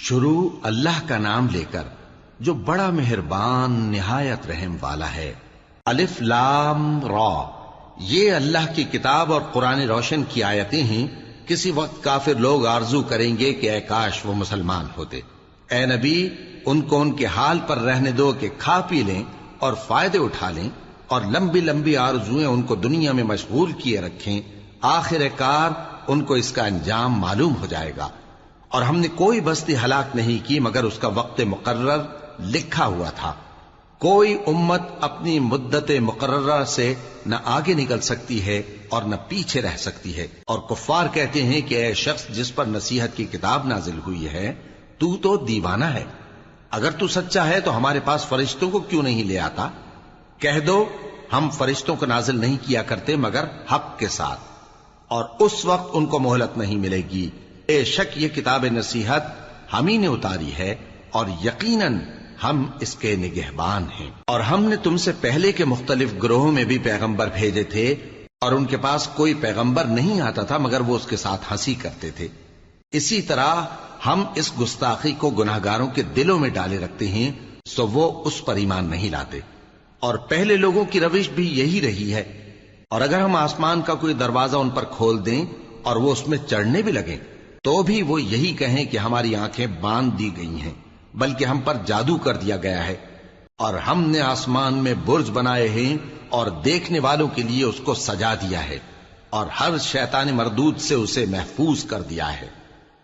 شروع اللہ کا نام لے کر جو بڑا مہربان نہایت رحم والا ہے۔ الف لام را، یہ اللہ کی کتاب اور قرآن روشن کی آیتیں ہیں۔ کسی وقت کافر لوگ آرزو کریں گے کہ اے کاش وہ مسلمان ہوتے۔ اے نبی، ان کو ان کے حال پر رہنے دو کہ کھا پی لیں اور فائدے اٹھا لیں، اور لمبی لمبی آرزویں ان کو دنیا میں مشغول کیے رکھیں۔ آخر کار ان کو اس کا انجام معلوم ہو جائے گا۔ اور ہم نے کوئی بستی ہلاک نہیں کی مگر اس کا وقت مقرر لکھا ہوا تھا۔ کوئی امت اپنی مدت مقررہ سے نہ آگے نکل سکتی ہے اور نہ پیچھے رہ سکتی ہے۔ اور کفار کہتے ہیں کہ اے شخص جس پر نصیحت کی کتاب نازل ہوئی ہے، تو دیوانہ ہے۔ اگر تو سچا ہے تو ہمارے پاس فرشتوں کو کیوں نہیں لے آتا؟ کہہ دو ہم فرشتوں کو نازل نہیں کیا کرتے مگر حق کے ساتھ، اور اس وقت ان کو مہلت نہیں ملے گی۔ بے شک یہ کتاب نصیحت ہم ہی نے اتاری ہے، اور یقیناً ہم اس کے نگہبان ہیں۔ اور ہم نے تم سے پہلے کے مختلف گروہوں میں بھی پیغمبر بھیجے تھے، اور ان کے پاس کوئی پیغمبر نہیں آتا تھا مگر وہ اس کے ساتھ ہنسی کرتے تھے۔ اسی طرح ہم اس گستاخی کو گناہگاروں کے دلوں میں ڈالے رکھتے ہیں، سو وہ اس پر ایمان نہیں لاتے۔ اور پہلے لوگوں کی روش بھی یہی رہی ہے۔ اور اگر ہم آسمان کا کوئی دروازہ ان پر کھول دیں اور وہ اس میں چڑھنے بھی لگیں تو بھی وہ یہی کہیں کہ ہماری آنکھیں باندھ دی گئی ہیں، بلکہ ہم پر جادو کر دیا گیا ہے۔ اور ہم نے آسمان میں برج بنائے ہیں اور دیکھنے والوں کے لیے اس کو سجا دیا ہے، اور ہر شیطان مردود سے اسے محفوظ کر دیا ہے۔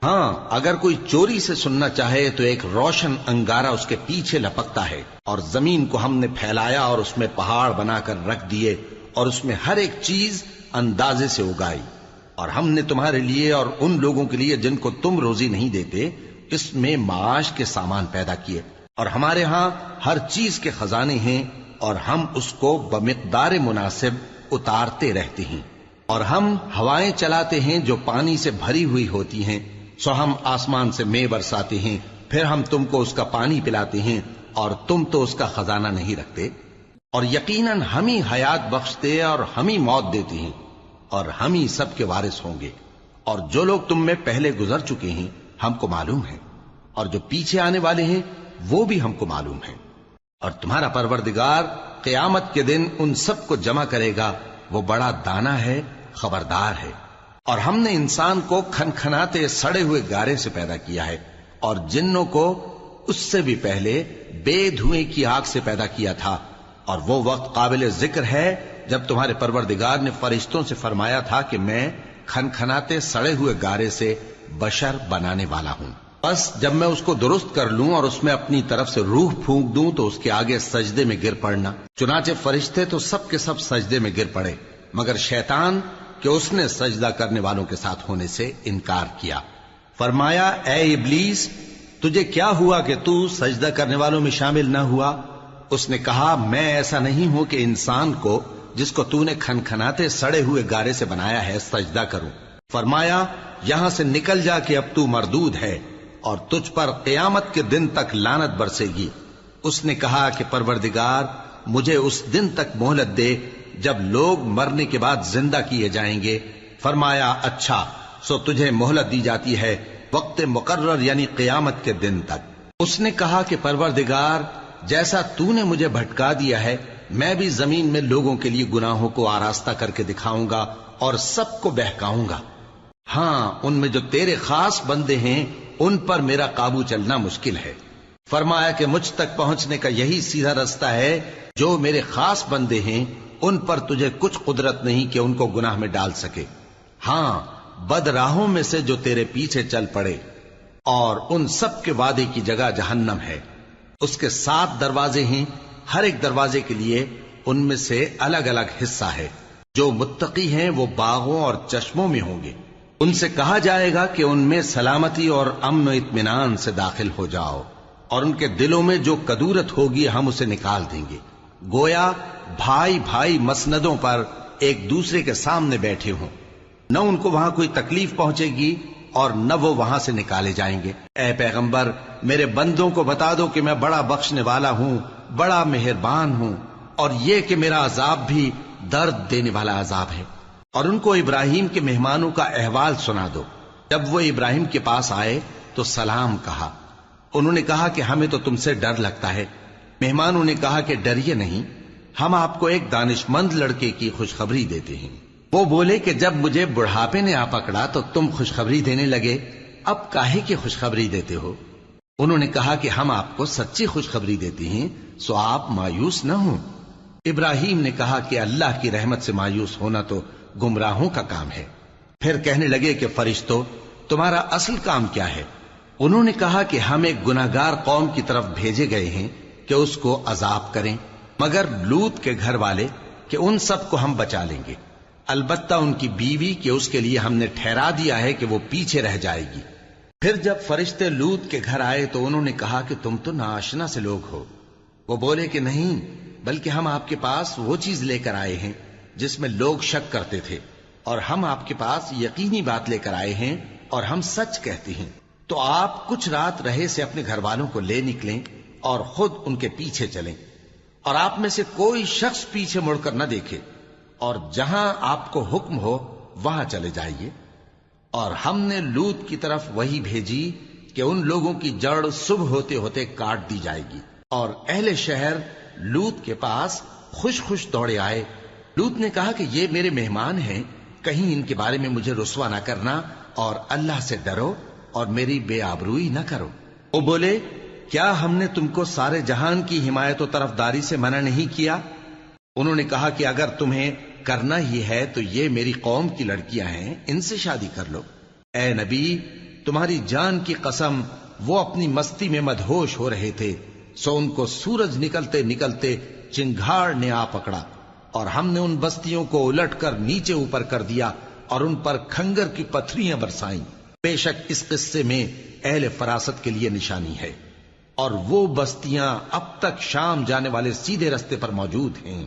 ہاں، اگر کوئی چوری سے سننا چاہے تو ایک روشن انگارہ اس کے پیچھے لپکتا ہے۔ اور زمین کو ہم نے پھیلایا اور اس میں پہاڑ بنا کر رکھ دیے، اور اس میں ہر ایک چیز اندازے سے اگائی۔ اور ہم نے تمہارے لیے اور ان لوگوں کے لیے جن کو تم روزی نہیں دیتے اس میں معاش کے سامان پیدا کیے، اور ہمارے ہاں ہر چیز کے خزانے ہیں، اور ہم اس کو بمقدار مناسب اتارتے رہتے ہیں۔ اور ہم ہوائیں چلاتے ہیں جو پانی سے بھری ہوئی ہوتی ہیں، سو ہم آسمان سے مے برساتے ہیں، پھر ہم تم کو اس کا پانی پلاتے ہیں، اور تم تو اس کا خزانہ نہیں رکھتے۔ اور یقیناً ہم ہی حیات بخشتے اور ہم ہی موت دیتے ہیں، اور ہم ہی سب کے وارث ہوں گے۔ اور جو لوگ تم میں پہلے گزر چکے ہیں ہم کو معلوم ہے، اور جو پیچھے آنے والے ہیں وہ بھی ہم کو معلوم ہے۔ اور تمہارا پروردگار قیامت کے دن ان سب کو جمع کرے گا، وہ بڑا دانا ہے، خبردار ہے۔ اور ہم نے انسان کو کھنکھناتے سڑے ہوئے گارے سے پیدا کیا ہے، اور جنوں کو اس سے بھی پہلے بے دھوئیں کی آگ سے پیدا کیا تھا۔ اور وہ وقت قابل ذکر ہے جب تمہارے پروردگار نے فرشتوں سے فرمایا تھا کہ میں کھنکھناتے سڑے ہوئے گارے سے بشر بنانے والا ہوں، بس جب میں اس کو درست کر لوں اور اس میں اپنی طرف سے روح پھونک دوں تو اس کے آگے سجدے میں گر پڑنا۔ چنانچہ فرشتے تو سب کے سب سجدے میں گر پڑے مگر شیطان کہ اس نے سجدہ کرنے والوں کے ساتھ ہونے سے انکار کیا۔ فرمایا اے ابلیس، تجھے کیا ہوا کہ تو سجدہ کرنے والوں میں شامل نہ ہوا؟ اس نے کہا میں ایسا نہیں ہوں کہ انسان کو جس کو تو نے کھنکھناتے سڑے ہوئے گارے سے بنایا ہے سجدہ کروں۔ فرمایا یہاں سے نکل جا کہ اب تو مردود ہے، اور تجھ پر قیامت کے دن تک لعنت برسے گی۔ اس نے کہا کہ پروردگار مجھے اس دن تک مہلت دے جب لوگ مرنے کے بعد زندہ کیے جائیں گے۔ فرمایا اچھا، سو تجھے مہلت دی جاتی ہے وقت مقرر یعنی قیامت کے دن تک۔ اس نے کہا کہ پروردگار جیسا تو نے مجھے بھٹکا دیا ہے میں بھی زمین میں لوگوں کے لیے گناہوں کو آراستہ کر کے دکھاؤں گا اور سب کو بہکاؤں گا۔ ہاں، ان میں جو تیرے خاص بندے ہیں ان پر میرا قابو چلنا مشکل ہے۔ فرمایا کہ مجھ تک پہنچنے کا یہی سیدھا رستہ ہے، جو میرے خاص بندے ہیں ان پر تجھے کچھ قدرت نہیں کہ ان کو گناہ میں ڈال سکے۔ ہاں، بد راہوں میں سے جو تیرے پیچھے چل پڑے، اور ان سب کے وعدے کی جگہ جہنم ہے۔ اس کے 7 دروازے ہیں، ہر ایک دروازے کے لیے ان میں سے الگ الگ حصہ ہے۔ جو متقی ہیں وہ باغوں اور چشموں میں ہوں گے۔ ان سے کہا جائے گا کہ ان میں سلامتی اور امن و اطمینان سے داخل ہو جاؤ، اور ان کے دلوں میں جو کدورت ہوگی ہم اسے نکال دیں گے، گویا بھائی بھائی مسندوں پر ایک دوسرے کے سامنے بیٹھے ہوں۔ نہ ان کو وہاں کوئی تکلیف پہنچے گی اور نہ وہ وہاں سے نکالے جائیں گے۔ اے پیغمبر میرے بندوں کو بتا دو کہ میں بڑا بخشنے والا ہوں، بڑا مہربان ہوں، اور یہ کہ میرا عذاب بھی درد دینے والا عذاب ہے۔ اور ان کو ابراہیم کے مہمانوں کا احوال سنا دو۔ جب وہ ابراہیم کے پاس آئے تو سلام کہا، انہوں نے کہا کہ ہمیں تو تم سے ڈر لگتا ہے۔ مہمانوں نے کہا کہ ڈریے نہیں، ہم آپ کو ایک دانشمند لڑکے کی خوشخبری دیتے ہیں۔ وہ بولے کہ جب مجھے بڑھاپے نے آ پکڑا تو تم خوشخبری دینے لگے، اب کاہے کی خوشخبری دیتے ہو؟ انہوں نے کہا کہ ہم آپ کو سچی خوشخبری دیتے ہیں، سو آپ مایوس نہ ہوں۔ ابراہیم نے کہا کہ اللہ کی رحمت سے مایوس ہونا تو گمراہوں کا کام ہے۔ پھر کہنے لگے کہ فرشتوں، تمہارا اصل کام کیا ہے؟ انہوں نے کہا کہ ہم ایک گناہگار قوم کی طرف بھیجے گئے ہیں کہ اس کو عذاب کریں، مگر لوط کے گھر والے کہ ان سب کو ہم بچا لیں گے، البتہ ان کی بیوی کہ اس کے لیے ہم نے ٹھہرا دیا ہے کہ وہ پیچھے رہ جائے گی۔ پھر جب فرشتے لوط کے گھر آئے تو انہوں نے کہا کہ تم تو ناآشنا سے لوگ ہو۔ وہ بولے کہ نہیں، بلکہ ہم آپ کے پاس وہ چیز لے کر آئے ہیں جس میں لوگ شک کرتے تھے، اور ہم آپ کے پاس یقینی بات لے کر آئے ہیں اور ہم سچ کہتے ہیں۔ تو آپ کچھ رات رہے سے اپنے گھر والوں کو لے نکلیں اور خود ان کے پیچھے چلیں، اور آپ میں سے کوئی شخص پیچھے مڑ کر نہ دیکھے، اور جہاں آپ کو حکم ہو وہاں چلے جائیے۔ اور ہم نے لوط کی طرف وہی بھیجی کہ ان لوگوں کی جڑ صبح ہوتے ہوتے کاٹ دی جائے گی، اور اہل شہر لوط کے پاس خوش خوش دوڑے آئے۔ لوط نے کہا کہ یہ میرے مہمان ہیں، کہیں ان کے بارے میں مجھے رسوا نہ کرنا، اور اللہ سے ڈرو اور میری بے آبروئی نہ کرو۔ وہ بولے، کیا ہم نے تم کو سارے جہان کی حمایت و طرفداری سے منع نہیں کیا؟ انہوں نے کہا کہ اگر تمہیں کرنا ہی ہے تو یہ میری قوم کی لڑکیاں ہیں، ان سے شادی کر لو۔ اے نبی، تمہاری جان کی قسم، وہ اپنی مستی میں مدہوش ہو رہے تھے، سو ان کو سورج نکلتے نکلتے چنگھاڑ نے آ پکڑا، اور ہم نے ان بستیوں کو الٹ کر نیچے اوپر کر دیا اور ان پر کھنگر کی پتھریاں برسائیں۔ بے شک اس قصے میں اہل فراست کے لیے نشانی ہے، اور وہ بستیاں اب تک شام جانے والے سیدھے رستے پر موجود ہیں۔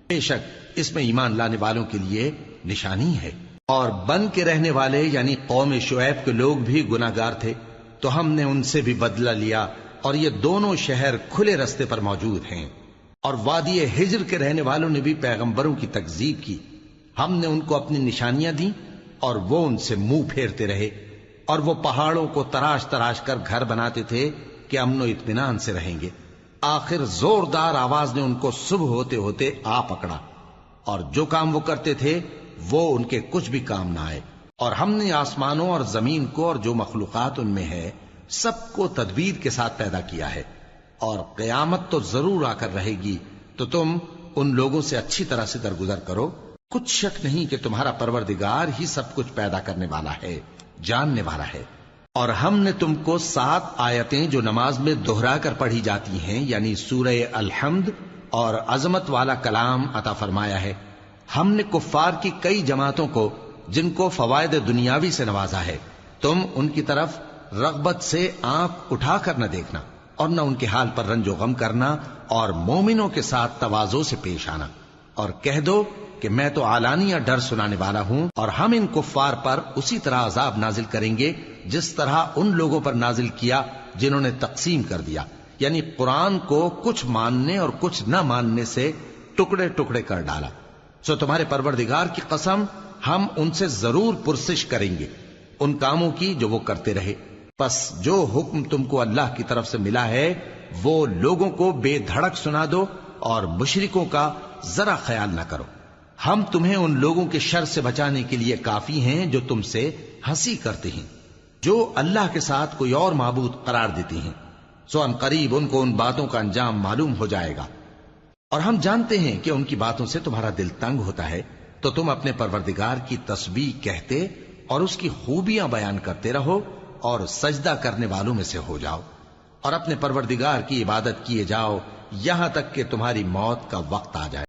بے شک اس میں ایمان لانے والوں کے لیے نشانی ہے۔ اور بن کے رہنے والے یعنی قوم شعیب کے لوگ بھی گناہگار تھے، تو ہم نے ان سے بھی بدلہ لیا، اور یہ دونوں شہر کھلے رستے پر موجود ہیں۔ اور وادی ہجر کے رہنے والوں نے بھی پیغمبروں کی تکذیب کی، ہم نے ان کو اپنی نشانیاں دیں اور وہ ان سے منہ پھیرتے رہے، اور وہ پہاڑوں کو تراش تراش کر گھر بناتے تھے کہ امن و اطمینان سے رہیں گے۔ آخر زوردار آواز نے ان کو صبح ہوتے ہوتے آ پکڑا، اور جو کام وہ کرتے تھے وہ ان کے کچھ بھی کام نہ آئے۔ اور ہم نے آسمانوں اور زمین کو اور جو مخلوقات ان میں ہے سب کو تدبیر کے ساتھ پیدا کیا ہے، اور قیامت تو ضرور آ کر رہے گی، تو تم ان لوگوں سے اچھی طرح سے درگزر کرو۔ کچھ شک نہیں کہ تمہارا پروردگار ہی سب کچھ پیدا کرنے والا ہے، جاننے والا ہے۔ اور ہم نے تم کو 7 آیتیں جو نماز میں دہرا کر پڑھی جاتی ہیں، یعنی سورہ الحمد اور عظمت والا کلام عطا فرمایا ہے۔ ہم نے کفار کی کئی جماعتوں کو جن کو فوائد دنیاوی سے نوازا ہے، تم ان کی طرف رغبت سے آنکھ اٹھا کر نہ دیکھنا، اور نہ ان کے حال پر رنج و غم کرنا، اور مومنوں کے ساتھ تواضع سے پیش آنا، اور کہہ دو کہ میں تو اعلانیہ ڈر سنانے والا ہوں، اور ہم ان کفار پر اسی طرح عذاب نازل کریں گے جس طرح ان لوگوں پر نازل کیا جنہوں نے تقسیم کر دیا، یعنی قرآن کو کچھ ماننے اور کچھ نہ ماننے سے ٹکڑے ٹکڑے کر ڈالا۔ سو تمہارے پروردگار کی قسم، ہم ان سے ضرور پرسش کریں گے ان کاموں کی جو وہ کرتے رہے۔ پس جو حکم تم کو اللہ کی طرف سے ملا ہے وہ لوگوں کو بے دھڑک سنا دو، اور مشرکوں کا ذرا خیال نہ کرو۔ ہم تمہیں ان لوگوں کے شر سے بچانے کے لیے کافی ہیں جو تم سے ہنسی کرتے ہیں، جو اللہ کے ساتھ کوئی اور معبود قرار دیتے ہیں، سو ان قریب ان کو ان باتوں کا انجام معلوم ہو جائے گا۔ اور ہم جانتے ہیں کہ ان کی باتوں سے تمہارا دل تنگ ہوتا ہے، تو تم اپنے پروردگار کی تسبیح کہتے اور اس کی خوبیاں بیان کرتے رہو، اور سجدہ کرنے والوں میں سے ہو جاؤ، اور اپنے پروردگار کی عبادت کیے جاؤ یہاں تک کہ تمہاری موت کا وقت آ جائے۔